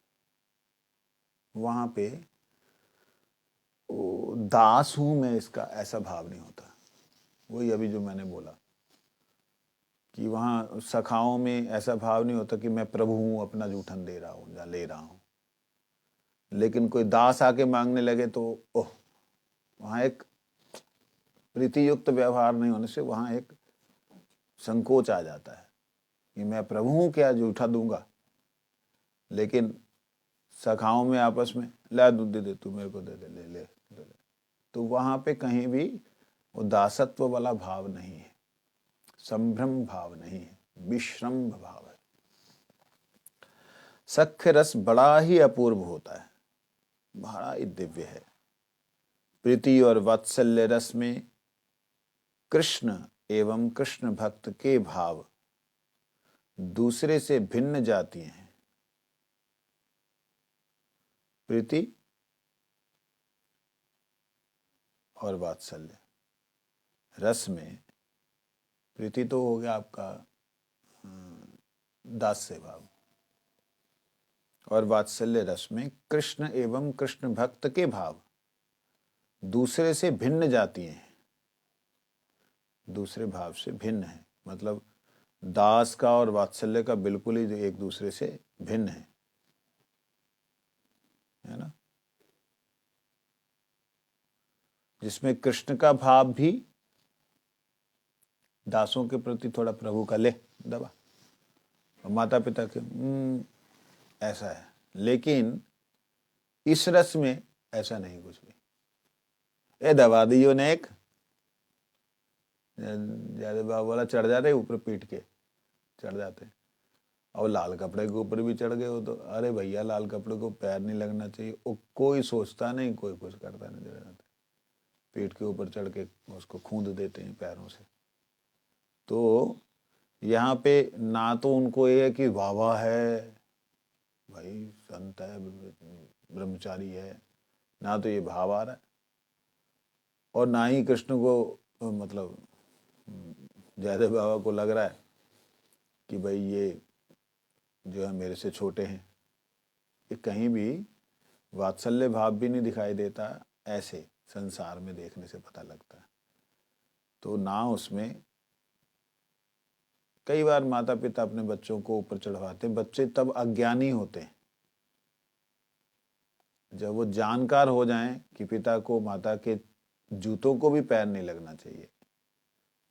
वहां पे दास हूं मैं, इसका ऐसा भाव नहीं होता। वही अभी जो मैंने बोला कि वहाँ सखाओं में ऐसा भाव नहीं होता कि मैं प्रभु हूँ, अपना जूठन दे रहा हूँ या ले रहा हूँ। लेकिन कोई दास आके मांगने लगे तो ओह, वहाँ एक प्रीतियुक्त व्यवहार नहीं होने से वहाँ एक संकोच आ जाता है कि मैं प्रभु हूँ, क्या जूठा दूंगा। लेकिन सखाओं में आपस में ला दूध दे दे, तू मेरे को दे दे, ले ले, ले ले। तो वहाँ पे कहीं भी वो दासत्व वाला भाव नहीं है, संभ्रम भाव नहीं है, विश्रम्भ भाव है। सख्य रस बड़ा ही अपूर्व होता है, बड़ा ही दिव्य है। प्रीति और वात्सल्य रस में कृष्ण एवं कृष्ण भक्त के भाव दूसरे से भिन्न जाती हैं। प्रीति और वात्सल्य रस में, प्रीति तो हो गया आपका दास्य भाव, और वात्सल्य रस में कृष्ण एवं कृष्ण भक्त के भाव दूसरे से भिन्न जाती हैं। दूसरे भाव से भिन्न है मतलब दास का और वात्सल्य का बिल्कुल ही एक दूसरे से भिन्न है ना। जिसमें कृष्ण का भाव भी दासों के प्रति थोड़ा प्रभु का ले दबा, और माता पिता के ऐसा है। लेकिन इस रस में ऐसा नहीं कुछ भी। ए दबा दियो ने एक ज्यादा बाबा वाला चढ़ जाते ऊपर पीट के चढ़ जाते, और लाल कपड़े के ऊपर भी चढ़ गए हो तो अरे भैया लाल कपड़े को पैर नहीं लगना चाहिए। वो कोई सोचता नहीं, कोई कुछ करता नहीं, चढ़ जाते पीठ के ऊपर चढ़ के उसको खूंद देते हैं पैरों से। तो यहाँ पे ना तो उनको ये है कि वाह वाह है भाई, संत है, ब्रह्मचारी है, ना तो ये भाव आ रहा है, और ना ही कृष्ण को मतलब जयदेव बाबा को लग रहा है कि भाई ये जो है मेरे से छोटे हैं। ये कहीं भी वात्सल्य भाव भी नहीं दिखाई देता, ऐसे संसार में देखने से पता लगता है। तो ना उसमें कई बार माता पिता अपने बच्चों को ऊपर चढ़वाते हैं, बच्चे तब अज्ञानी होते हैं। जब वो जानकार हो जाएं कि पिता को माता के जूतों को भी पैर नहीं लगना चाहिए,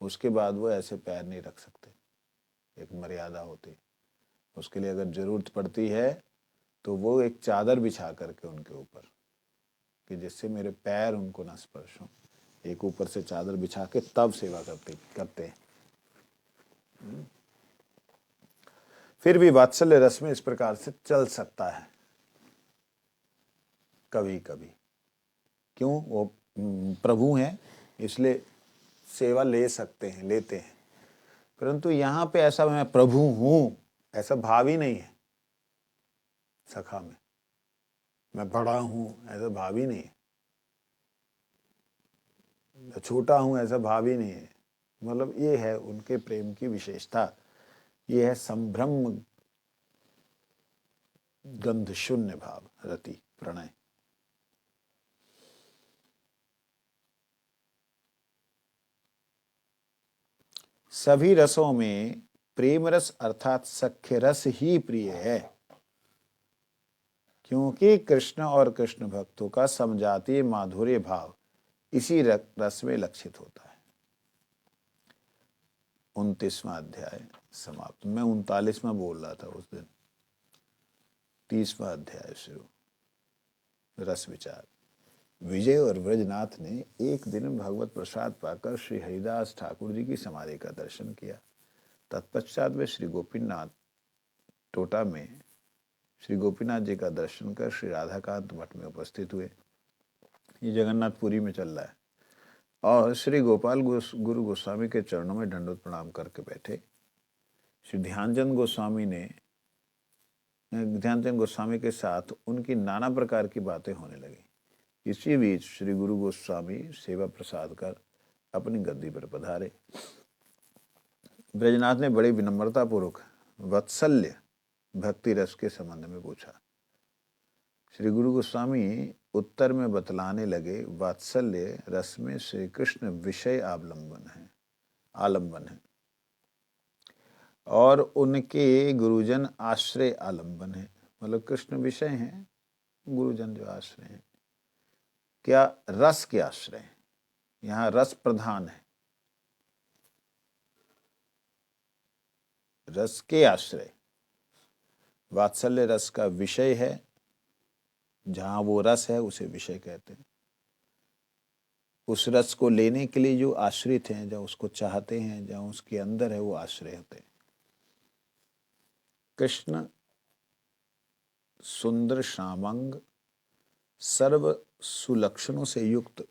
उसके बाद वो ऐसे पैर नहीं रख सकते। एक मर्यादा होती है, उसके लिए अगर जरूरत पड़ती है तो वो एक चादर बिछा करके उनके ऊपर, कि जिससे मेरे पैर उनको ना स्पर्श हो, एक ऊपर से चादर बिछा के तब सेवा करते हैं। फिर भी वात्सल्य रस में इस प्रकार से चल सकता है कभी कभी। क्यों? वो प्रभु हैं इसलिए सेवा ले सकते हैं, लेते हैं। परंतु यहाँ पे ऐसा मैं प्रभु हूं ऐसा भाव ही नहीं है। सखा में मैं बड़ा हूं ऐसा भाव ही नहीं है, मैं छोटा हूं ऐसा भाव ही नहीं है। मतलब ये है उनके प्रेम की विशेषता, ये है संभ्रम गंध शून्य भाव, रति प्रणय। सभी रसों में प्रेम रस अर्थात सख्य रस ही प्रिय है, क्योंकि कृष्ण और कृष्ण भक्तों का समजातीय माधुर्य भाव इसी रस में लक्षित होता है। 29वां अध्याय समाप्त। मैं 39वां बोल रहा था उस दिन। 30वां अध्याय शुरू, रस विचार। विजय और ब्रजनाथ ने एक दिन भगवत प्रसाद पाकर श्री हरिदास ठाकुर जी की समाधि का दर्शन किया। तत्पश्चात वे श्री गोपीनाथ टोटा में श्री गोपीनाथ जी का दर्शन कर श्री राधाकांत मठ में उपस्थित हुए। ये जगन्नाथपुरी में चल रहा है। और श्री गोपाल गुरु गोस्वामी के चरणों में दंडवत प्रणाम करके बैठे। श्री ध्यानचंद गोस्वामी के साथ उनकी नाना प्रकार की बातें होने लगी। इसी बीच श्री गुरु गोस्वामी सेवा प्रसाद कर अपनी गद्दी पर पधारे। ब्रजनाथ ने बड़ी विनम्रता पूर्वक वत्सल्य भक्ति रस के संबंध में पूछा। श्री गुरु गोस्वामी उत्तर में बतलाने लगे, वात्सल्य रस में श्री कृष्ण विषय आलंबन है और उनके गुरुजन आश्रय आलंबन है। मतलब कृष्ण विषय हैं, गुरुजन जो आश्रय हैं। क्या? रस के आश्रय। यहाँ रस प्रधान है, रस के आश्रय। वात्सल्य रस का विषय है, जहां वो रस है उसे विषय कहते हैं। उस रस को लेने के लिए जो आश्रित हैं, जो उसको चाहते हैं, जहां उसके अंदर है, वो आश्रय होते हैं। कृष्ण सुंदर श्यामंग, सर्व सुलक्षणों से युक्त,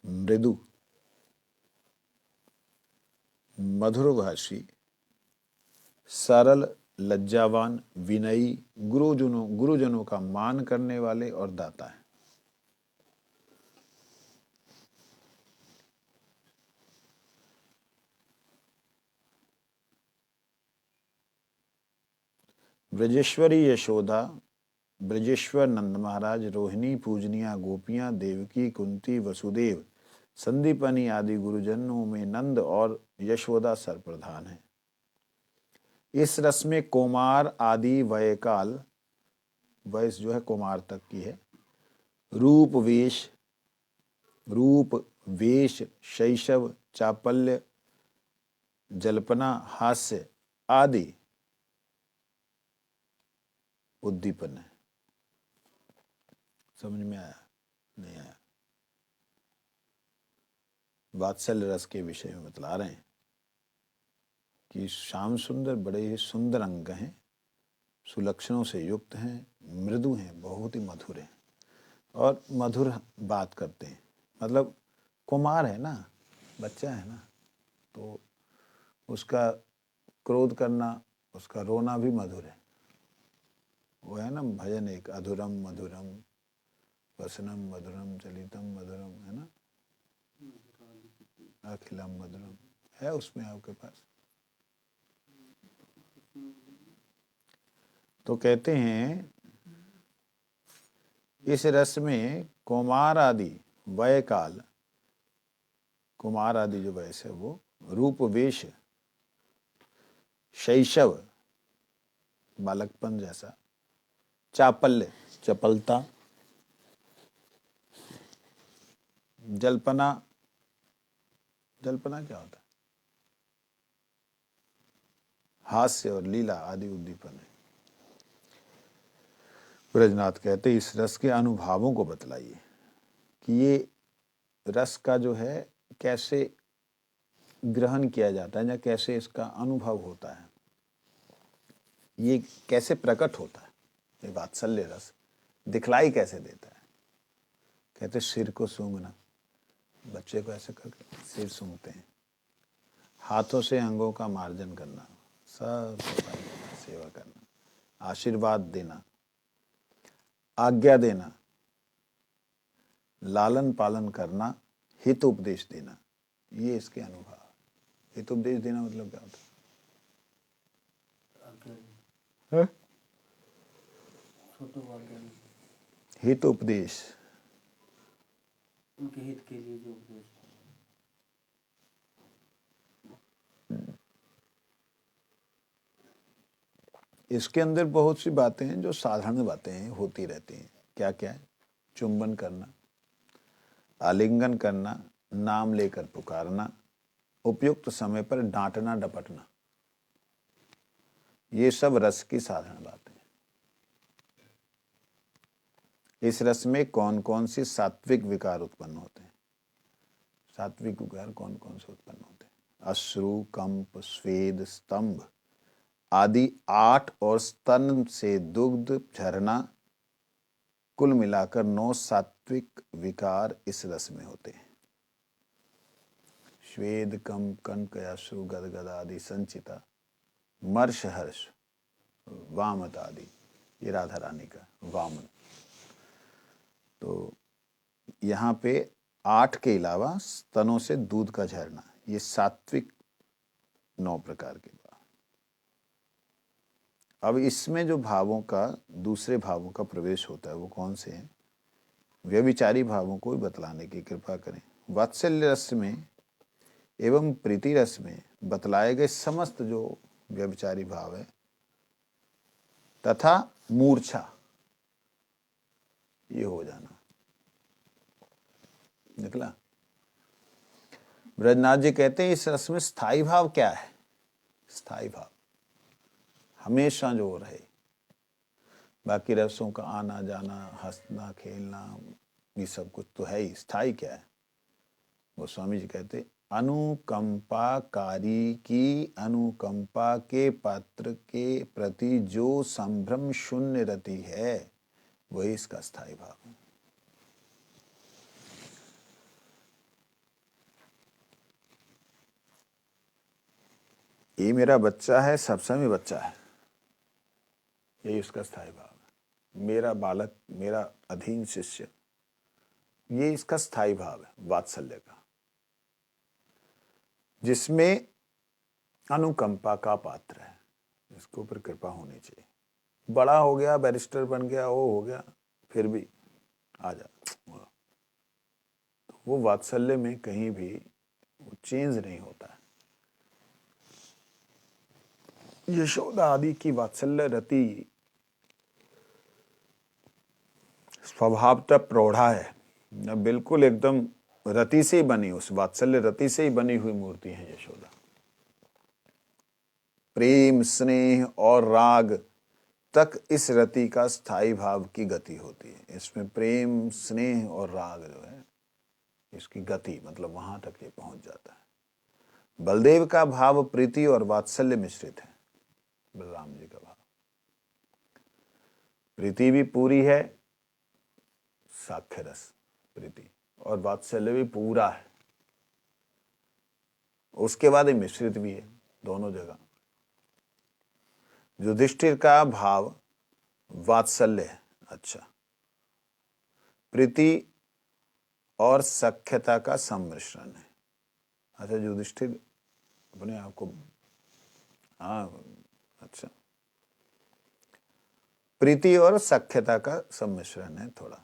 मृदु मधुरभाषी, सरल लज्जावान, विनयी, गुरुजनों का मान करने वाले और दाता है। ब्रजेश्वरी यशोदा, ब्रजेश्वर नंद महाराज, रोहिणी पूजनिया गोपियां, देवकी, कुंती, वसुदेव, संदीपनी आदि गुरुजनों में नंद और यशोदा सर्वप्रधान है। इस रस में कुमार आदि वयकाल, वयस जो है कुमार तक की है, रूप वेश, शैशव, चापल्य, जल्पना, हास्य आदि उद्दीपन है। समझ में आया? नहीं आया? वात्सल्य रस के विषय में बतला रहे हैं कि श्याम सुंदर बड़े ही सुंदर अंग हैं, सुलक्षणों से युक्त हैं, मृदु हैं, बहुत ही मधुर हैं और मधुर बात करते हैं। मतलब कुमार है ना, बच्चा है ना, तो उसका क्रोध करना, उसका रोना भी मधुर है। वो है ना भजन एक, अधुरम मधुरम वसनम मधुरम चलितम मधुरम, है ना, अखिलम मधुरम, है उसमें आपके पास? तो कहते हैं इस रस में कुमार आदि वयकाल, कुमार आदि जो वयस है वो, रूप वेश, शैशव बालकपन जैसा, चापल्य चपलता, जल्पना, जल्पना क्या होता है? हास्य और लीला आदि उद्दीपन है। ब्रजनाथ कहते इस रस के अनुभवों को बतलाइए कि ये रस का जो है कैसे ग्रहण किया जाता है या कैसे इसका अनुभव होता है, ये कैसे प्रकट होता है, ये वात्सल्य रस दिखलाई कैसे देता है। कहते सिर को सूंघना, बच्चे को ऐसे करके सिर सूंघते हैं, हाथों से अंगों का मार्जन करना, सब सफाई करना, सेवा करना, आशीर्वाद देना, आज्ञा देना, लालन पालन करना, हित उपदेश देना, ये इसके अनुभव। हित उपदेश देना मतलब क्या होता है? हित उपदेश, उनके हित के लिए जो उपदेश। इसके अंदर बहुत सी बातें हैं जो साधारण बातें हैं, होती रहती हैं। क्या क्या है? चुंबन करना, आलिंगन करना, नाम लेकर पुकारना, उपयुक्त समय पर डांटना डपटना, ये सब रस की साधारण बातें हैं। इस रस में कौन कौन सी सात्विक विकार उत्पन्न होते हैं? सात्विक विकार कौन कौन से उत्पन्न होते हैं? अश्रु, कंप, स्वेद, स्तंभ आदि 8 और स्तन से दुग्ध झरना, कुल मिलाकर 9 सात्विक विकार इस रस में होते हैं। श्वेद, कंप, कनक, अश्रु, गदगद आदि संचिता, मर्ष, हर्ष, वामत आदि, ये राधा रानी का वामन। तो यहाँ पे 8 के अलावा स्तनों से दूध का झरना, ये सात्विक 9 प्रकार के। अब इसमें जो भावों का, दूसरे भावों का प्रवेश होता है वो कौन से हैं? व्यभिचारी भावों को भी बतलाने की कृपा करें। वात्सल्य रस में एवं प्रीति रस में बतलाए गए समस्त जो व्यभिचारी भाव है तथा मूर्छा, ये हो जाना। निकला? ब्रजनाथ जी कहते हैं इस रस में स्थायी भाव क्या है? स्थायी भाव हमेशा जो रहे। बाकी रसों का आना जाना, हंसना खेलना, ये सब कुछ तो है ही, स्थायी क्या है? वो स्वामी जी कहते अनुकंपाकारी की अनुकंपा के पात्र के प्रति जो संभ्रम शून्य रति है वही इसका स्थायी भाव है। ये मेरा बच्चा है, सब समय बच्चा है, यही उसका स्थायी भाव है। मेरा बालक, मेरा अधीन शिष्य, ये इसका स्थायी भाव है वात्सल्य का, जिसमें अनुकंपा का पात्र है, इसके ऊपर कृपा होनी चाहिए। बड़ा हो गया, बैरिस्टर बन गया, वो हो गया, फिर भी आ जा, तो वो वात्सल्य में कहीं भी वो चेंज नहीं होता है। यशोदा आदि की वात्सल्य रति स्वभावतः प्रौढ़ा है, बिल्कुल एकदम रति से ही बनी, उस वात्सल्य रति से ही बनी हुई मूर्ति है यशोदा। प्रेम, स्नेह और राग तक इस रति का स्थायी भाव की गति होती है। इसमें प्रेम, स्नेह और राग जो है, इसकी गति मतलब वहां तक ये पहुंच जाता है। बलदेव का भाव प्रीति और वात्सल्य मिश्रित है। बलराम जी का भाव प्रीति भी पूरी है, साक्ष्य रस प्रीति, और वात्सल्य भी पूरा है, उसके बाद ये मिश्रित भी है दोनों जगह। युधिष्ठिर का भाव वात्सल्य है, अच्छा, प्रीति और सख्यता का सम्मिश्रण है। अच्छा, युधिष्ठिर अपने आप को, हाँ, अच्छा, प्रीति और सख्यता का सम्मिश्रण है थोड़ा।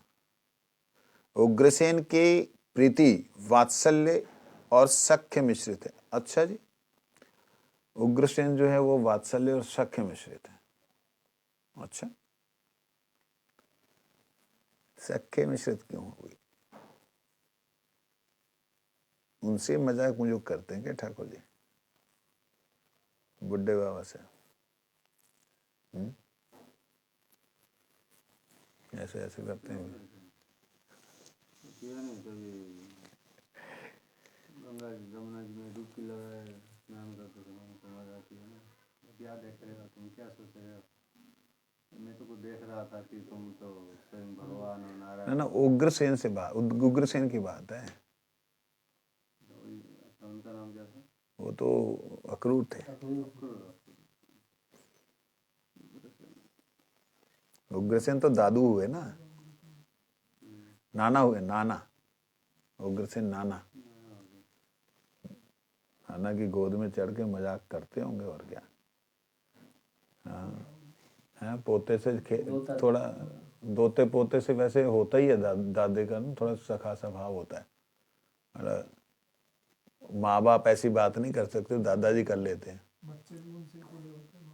उग्रसेन की प्रीति वात्सल्य और सख्य मिश्रित है। अच्छा जी, उग्रसेन जो है वो वात्सल्य और सख्य मिश्रित है। अच्छा, सख्य मिश्रित क्यों हो गई? उनसे मजाक मुझे करते हैं क्या ठाकुर जी, बुड्ढे बाबा से? ऐसे ऐसे करते हैं। गंगा जी में डुबकी लगाए स्नान करते समय तो मजा आती है ना। क्या देख रहे हो तुम, क्या सोच रहे हो? मैं तो कुछ देख रहा था कि तुम तो स्वयं भगवान और नारायण। ना उग्रसेन से बात, उग्रसेन की बात है। तो उनका नाम क्या था? वो तो अक्रूर थे। उग्रसेन तो दादू हुए ना, नाना हुए, नाना। उग्रसेन नाना, नाना की गोद में चढ़ के मजाक करते होंगे और क्या। हाँ, पोते से थोड़ा, दोते पोते से वैसे होता ही है, दादे का ना थोड़ा सखा सा भाव होता है। माँ बाप ऐसी बात नहीं कर सकते, दादाजी कर लेते हैं।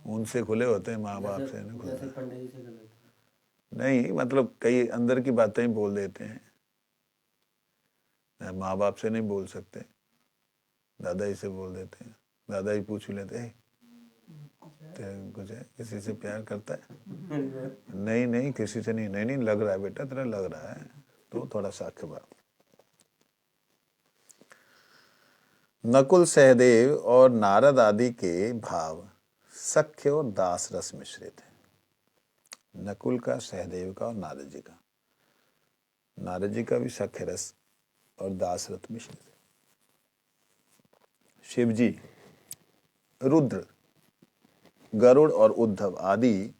उनसे खुले होते हैं, माँ बाप से नहीं खुलते। नहीं, मतलब कई अंदर की बातें ही बोल देते हैं, माँ बाप से नहीं बोल सकते, दादाजी से बोल देते हैं। दादाजी पूछ लेते हैं, कुछ है, किसी से प्यार करता है? नहीं नहीं, किसी से नहीं। नहीं नहीं, लग रहा है बेटा, तेरा लग रहा है, तो थोड़ा साक्ष्य बात। नकुल, सहदेव और नारद आदि के भाव सख्य और दास रस मिश्रित है। नकुल का, सहदेव का और नारद जी का। नारद जी का भी सख्य रस और दास रस मिश्रित है। शिव जी, रुद्र, गरुड़ और उद्धव आदि,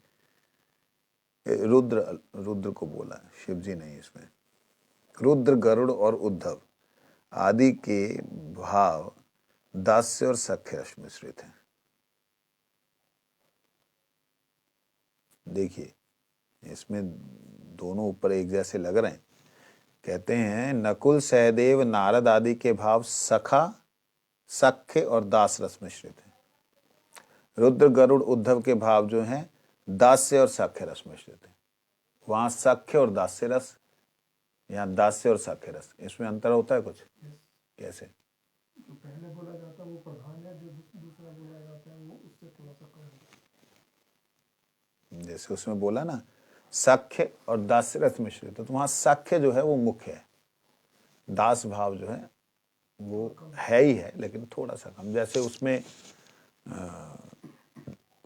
रुद्र को बोला है, शिव जी नहीं इसमें। रुद्र, गरुड़ और उद्धव आदि के भाव दास्य और सख्य रस मिश्रित है। देखिए इसमें दोनों ऊपर एक जैसे लग रहे हैं। कहते हैं नकुल सहदेव नारद आदि के भाव सखा सख्य और दास रस मिश्रित है। रुद्र गरुड़ उद्धव के भाव जो हैं दास्य और सख्य रस मिश्रित है। वहां सख्य और दास्य रस, यहाँ दास्य और सख्य रस, इसमें अंतर होता है कुछ? कैसे? जो पहले बोला जाता है वो प्रधान है, जो दूसरा बोला जाता है वो उससे थोड़ा सा कम है। जैसे उसमें बोला ना सख्य और दास्य रस मिश्रित, तो वहां सख्य जो है वो मुख्य है, दास भाव जो है वो है ही है लेकिन थोड़ा सा कम। जैसे उसमें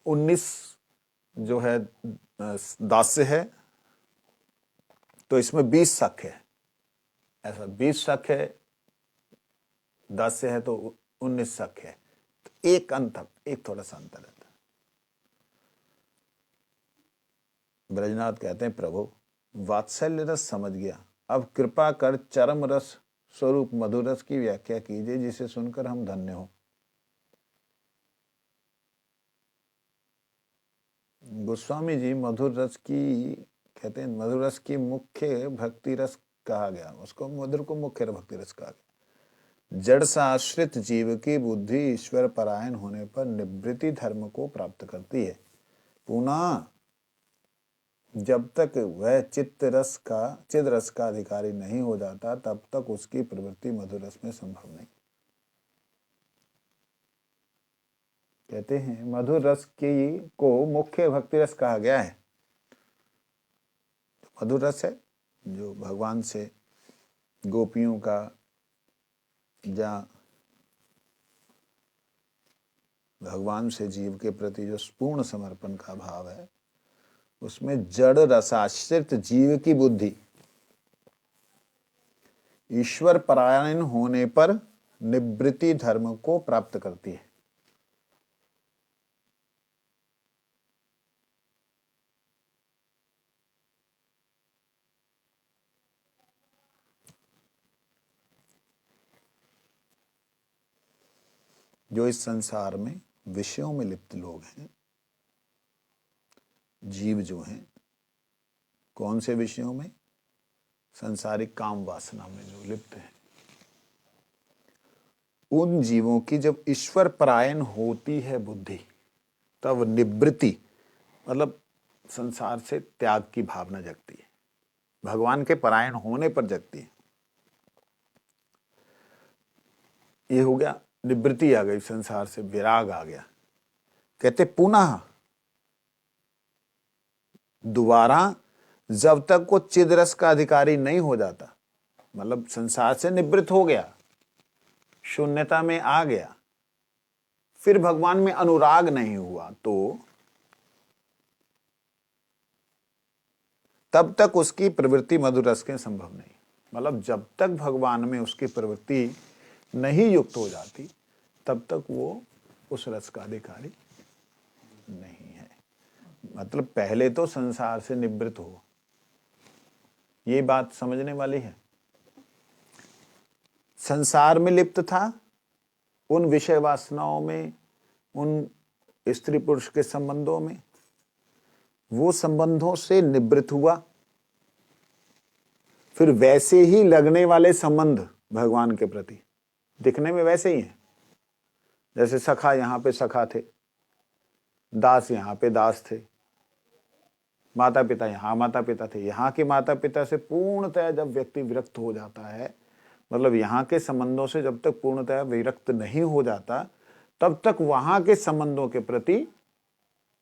19 जो है दास्य है तो इसमें 20 सख्य है, ऐसा 20 सख्य है, दास्य है तो 19 सख्य है, तो एक अंतर, एक थोड़ा सा अंतर रहता है। ब्रजनाथ कहते हैं प्रभु वात्सल्य रस समझ गया, अब कृपा कर चरम रस स्वरूप मधुर रस की व्याख्या कीजिए जिसे सुनकर हम धन्य हो। गोस्वामी जी मधुर रस की कहते हैं, मधुर रस की मुख्य भक्ति रस कहा गया, उसको मधुर को मुख्य भक्ति रस कहा गया। जड़ से आश्रित जीव की बुद्धि ईश्वर परायण होने पर निवृत्ति धर्म को प्राप्त करती है। पुनः जब तक वह चित्त रस का अधिकारी नहीं हो जाता तब तक उसकी प्रवृत्ति मधुर रस में संभव नहीं। कहते हैं मधुर रस की को मुख्य भक्ति रस कहा गया है। मधुर रस है जो भगवान से गोपियों का या भगवान से जीव के प्रति जो पूर्ण समर्पण का भाव है, उसमें जड़ रसाश्रित जीव की बुद्धि ईश्वर परायण होने पर निवृत्ति धर्म को प्राप्त करती है। जो इस संसार में विषयों में लिप्त लोग हैं, जीव जो हैं, कौन से विषयों में? संसारिक काम वासना में जो लिप्त हैं, उन जीवों की जब ईश्वर परायण होती है बुद्धि, तब निवृत्ति मतलब संसार से त्याग की भावना जगती है, भगवान के परायण होने पर जगती है। ये हो गया, निवृत्ति आ गई, संसार से विराग आ गया। कहते पुनः दोबारा जब तक वो चिदरस का अधिकारी नहीं हो जाता, मतलब संसार से निवृत्त हो गया, शून्यता में आ गया, फिर भगवान में अनुराग नहीं हुआ, तो तब तक उसकी प्रवृत्ति मधुर रस के संभव नहीं। मतलब जब तक भगवान में उसकी प्रवृत्ति नहीं युक्त हो जाती तब तक वो उस रस का अधिकारी नहीं है। मतलब पहले तो संसार से निवृत्त हो, ये बात समझने वाली है। संसार में लिप्त था, उन विषय वासनाओं में, उन स्त्री पुरुष के संबंधों में, वो संबंधों से निवृत्त हुआ, फिर वैसे ही लगने वाले संबंध भगवान के प्रति दिखने में वैसे ही हैं। जैसे सखा यहां पे सखा थे, दास यहां पे दास थे, माता पिता यहां माता पिता थे। यहां के माता पिता से पूर्णतः जब व्यक्ति विरक्त हो जाता है, मतलब यहां के संबंधों से जब तक पूर्णतः विरक्त नहीं हो जाता तब तक वहां के संबंधों के प्रति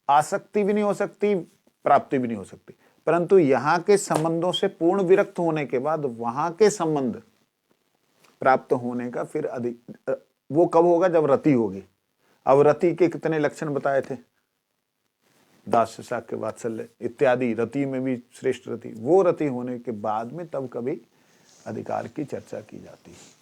आसक्ति भी नहीं हो सकती, प्राप्ति भी नहीं हो सकती। परंतु यहां के संबंधों से पूर्ण विरक्त होने के बाद वहां के संबंध प्राप्त होने का फिर अधिक, वो कब होगा? जब रति होगी। अब रति के कितने लक्षण बताए थे? दास्य साक्य वात्सल्य इत्यादि, रति में भी श्रेष्ठ रति, वो रति होने के बाद में तब कभी अधिकार की चर्चा की जाती है।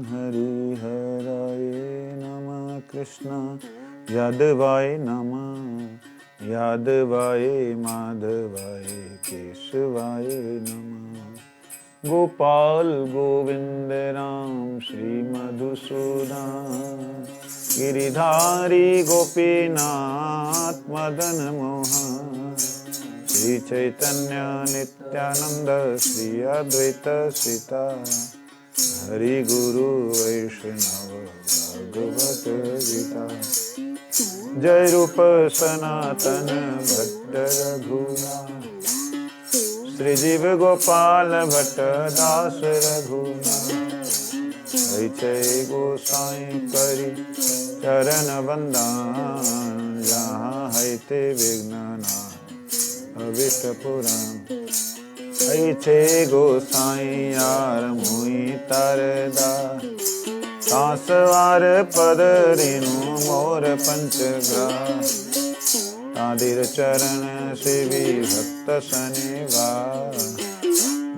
हरे हराय नमः कृष्ण यादवाय नमः, यादवाय माधवाय केशवाय नमः। गोपाल गोविंद राम श्री मधुसूदन, गिरिधारी गोपीनाथ मदन मोहन, श्री चैतन्य नित्यानंद श्री अद्वैत सीता, हरि गुरु वैष्णव भगवत गीता। जय रूप सनातन भट्ट रघुनाथ, श्री जीव गोपाल भट्ट दास रघुनाथ। हरिचय गोसाई करी चरण वंदन, जहाँ है ते विघ्न अविष्ट पुराण। हरिचय गोसाई यार मुई तरदा, कांसवार पद रेणु मोर पंचग्राह। तादिर चरण सेवी भक्त शनिवा,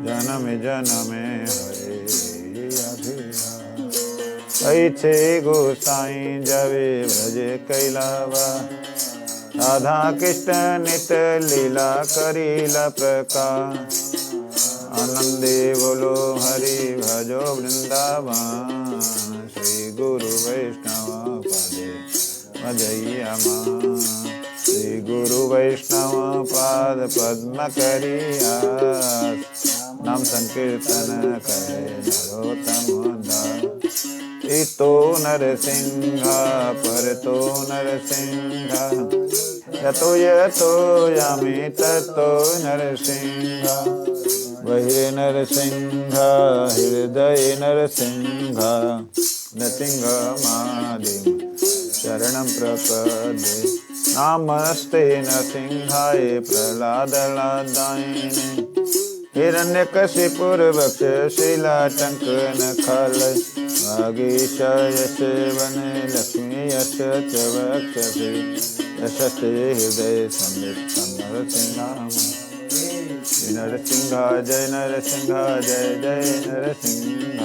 जन्म जन्म हरे अभिलाष। ऐछे गोसाई जवे ब्रज कैलावा, राधा कृष्ण नित लीला करीला प्रकार। आनंदे बोलो हरि भजो वृंदावन, श्री गुरु वैष्णव पदे भजैया मान। श्री गुरु वैष्णव पाद पद्म करिया, नाम संकीर्तन करे नरोत्तम दास। इतो नरसिंह परतो नरसिंह, यतो यतो यामि ततो नरसिंह। वही नरसिंह हृदय नरसिंह, नृसिंह मादिम शरणं प्रपद्ये। नमस्ते नरसिंहाय प्रह्लादलादायिने, हिरण्यकशिपुर्वक्ष शिलाटंक नखलय। वागीशयश वने लक्ष्मी यश च वक्षसि, यशस्ते हृदय संवित् नरसिंह। नरसिंह जय नरसिंह जय जय नरसिंह।